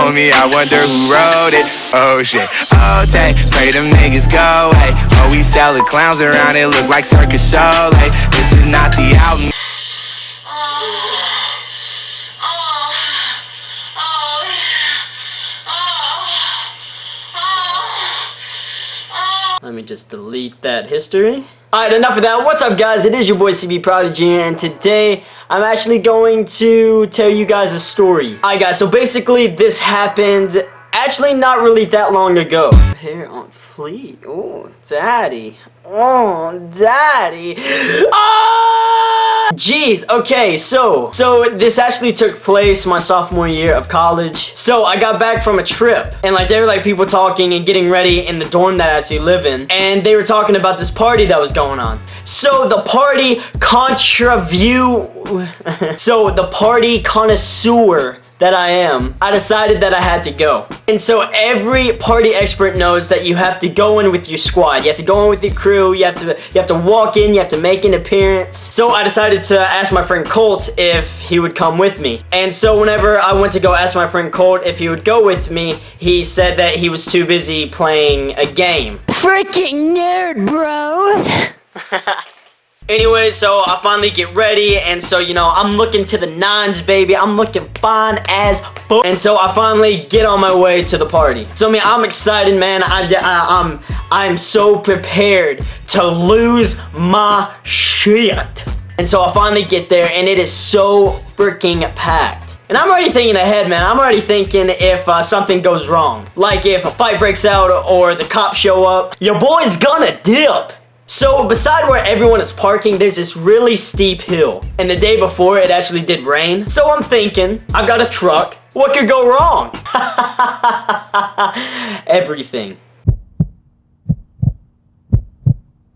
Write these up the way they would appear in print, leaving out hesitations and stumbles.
on me, I wonder who wrote it. Oh shit, oh dang, pray them niggas go, hey. Oh, we sell the clowns around, it look like circus show, hey. This is not the album. Let me just delete that history. Alright, enough of that. What's up, guys? It is your boy CB Prodigy, and today I'm actually going to tell you guys a story. Alright, guys, so basically this happened actually not really that long ago. Hair on fleek. Oh, daddy. Oh, daddy. Oh! Jeez, okay, so this actually took place my sophomore year of college. So I got back from a trip, and like there were like people talking and getting ready in the dorm that I actually live in, and they were talking about this party that was going on. So the party connoisseur that I am, I decided that I had to go. And so every party expert knows that you have to go in with your squad. You have to go in with your crew. You have to walk in. You have to make an appearance. So I decided to ask my friend Colt if he would come with me. And so whenever I went to go ask my friend Colt if he would go with me, he said that he was too busy playing a game. Freaking nerd, bro. Anyway, so I finally get ready, and so, you know, I'm looking to the nines, baby. I'm looking fine as fuck. And so I finally get on my way to the party. So, I mean, I'm excited, man. I'm so prepared to lose my shit. And so I finally get there, and it is so freaking packed. And I'm already thinking ahead, man. I'm already thinking if something goes wrong. Like if a fight breaks out or the cops show up, your boy's gonna dip. So beside where everyone is parking, there's this really steep hill. And the day before, it actually did rain. So I'm thinking, I've got a truck. What could go wrong? Everything.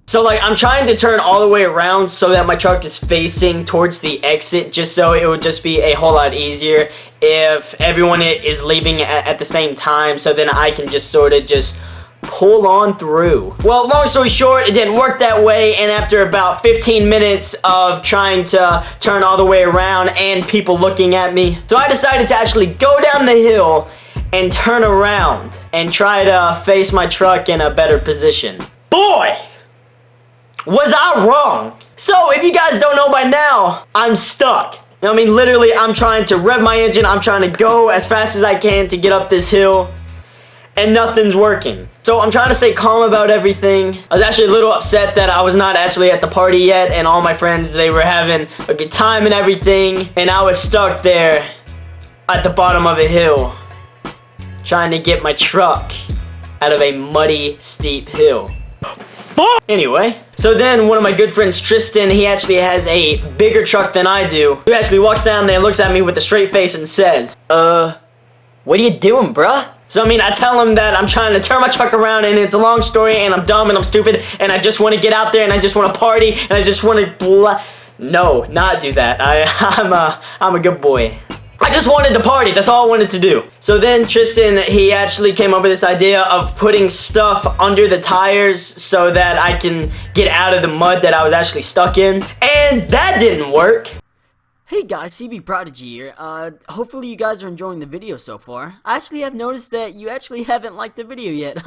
So like, I'm trying to turn all the way around so that my truck is facing towards the exit, just so it would just be a whole lot easier if everyone is leaving at the same time, so then I can just sort of just pull on through. Well, long story short, it didn't work that way, and after about 15 minutes of trying to turn all the way around and people looking at me, so I decided to actually go down the hill and turn around and try to face my truck in a better position. Boy, was I wrong. So if you guys don't know by now, I'm stuck. I mean, literally, I'm trying to rev my engine. I'm trying to go as fast as I can to get up this hill, and nothing's working. So I'm trying to stay calm about everything. I was actually a little upset that I was not actually at the party yet, and all my friends, they were having a good time and everything, and I was stuck there at the bottom of a hill trying to get my truck out of a muddy, steep hill. Anyway, so then one of my good friends, Tristan, he actually has a bigger truck than I do. He actually walks down there and looks at me with a straight face and says, what are you doing, bruh? So, I mean, I tell him that I'm trying to turn my truck around, and it's a long story, and I'm dumb, and I'm stupid, and I just want to get out there, and I just want to party, and I just want to No, not do that. I'm a good boy. I just wanted to party. That's all I wanted to do. So then Tristan, he actually came up with this idea of putting stuff under the tires so that I can get out of the mud that I was actually stuck in, and that didn't work. Hey guys, CB Prodigy here. Hopefully you guys are enjoying the video so far. I actually have noticed that you actually haven't liked the video yet.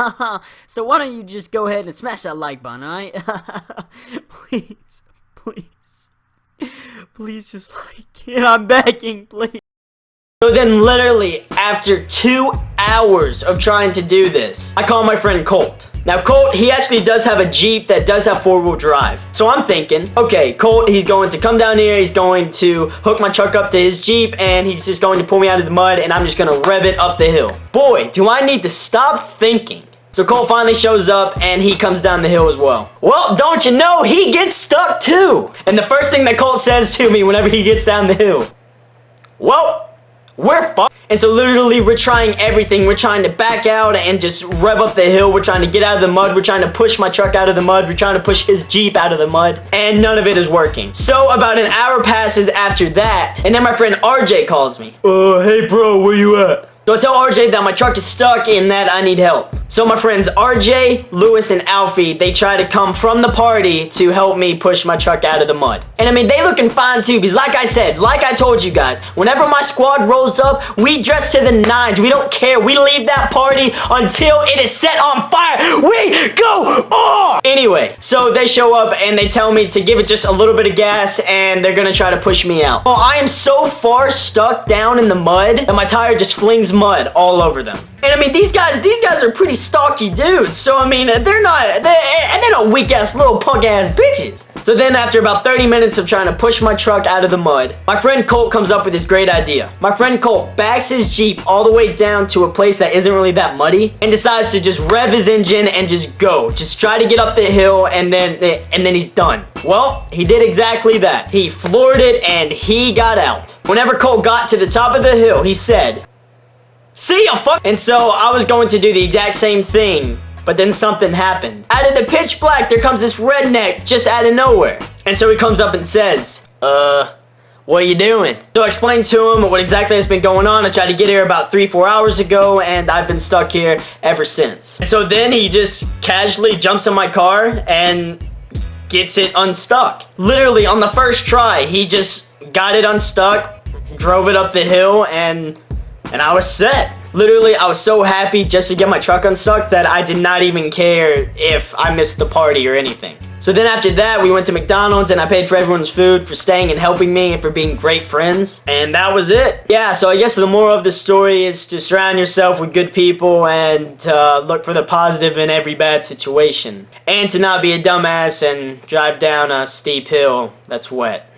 So why don't you just go ahead and smash that like button, alright? Please, please. Please just like it. I'm begging, please. So then literally after 2 hours of trying to do this, I call my friend Colt. Now Colt, he actually does have a Jeep that does have 4-wheel drive. So I'm thinking, okay, Colt, he's going to come down here, he's going to hook my truck up to his Jeep, and he's just going to pull me out of the mud, and I'm just gonna rev it up the hill. Boy, do I need to stop thinking. So Colt finally shows up, and he comes down the hill as well. Well, don't you know, he gets stuck too. And the first thing that Colt says to me whenever he gets down the hill, well, we're fucked. And so literally we're trying everything. We're trying to back out and just rev up the hill. We're trying to get out of the mud. We're trying to push my truck out of the mud. We're trying to push his Jeep out of the mud. And none of it is working. So about an hour passes after that. And then my friend RJ calls me. Hey bro, where you at? So I tell RJ that my truck is stuck and that I need help. So my friends RJ, Lewis, and Alfie, they try to come from the party to help me push my truck out of the mud. And I mean, they looking fine too, because like I said, like I told you guys, whenever my squad rolls up, we dress to the nines. We don't care. We leave that party until it is set on fire. We go on! Anyway, so they show up and they tell me to give it just a little bit of gas and they're gonna try to push me out. Well, I am so far stuck down in the mud that my tire just flings mud all over them. And I mean, these guys are pretty stocky dudes. So I mean, they're not weak ass little punk ass bitches. So then after about 30 minutes of trying to push my truck out of the mud, my friend Colt comes up with this great idea. My friend Colt backs his Jeep all the way down to a place that isn't really that muddy and decides to just rev his engine and just go. Just try to get up the hill and then he's done. Well, he did exactly that. He floored it and he got out. Whenever Colt got to the top of the hill, he said, "See ya, fuck." And so I was going to do the exact same thing. But then something happened. Out of the pitch black, there comes this redneck just out of nowhere. And so he comes up and says, what are you doing? So I explained to him what exactly has been going on. I tried to get here about 3-4 hours ago, and I've been stuck here ever since. And so then he just casually jumps in my car and gets it unstuck. Literally on the first try, he just got it unstuck, drove it up the hill, and I was set. Literally, I was so happy just to get my truck unstuck that I did not even care if I missed the party or anything. So then after that, we went to McDonald's and I paid for everyone's food, for staying and helping me, and for being great friends. And that was it. Yeah, so I guess the moral of the story is to surround yourself with good people and look for the positive in every bad situation. And to not be a dumbass and drive down a steep hill that's wet.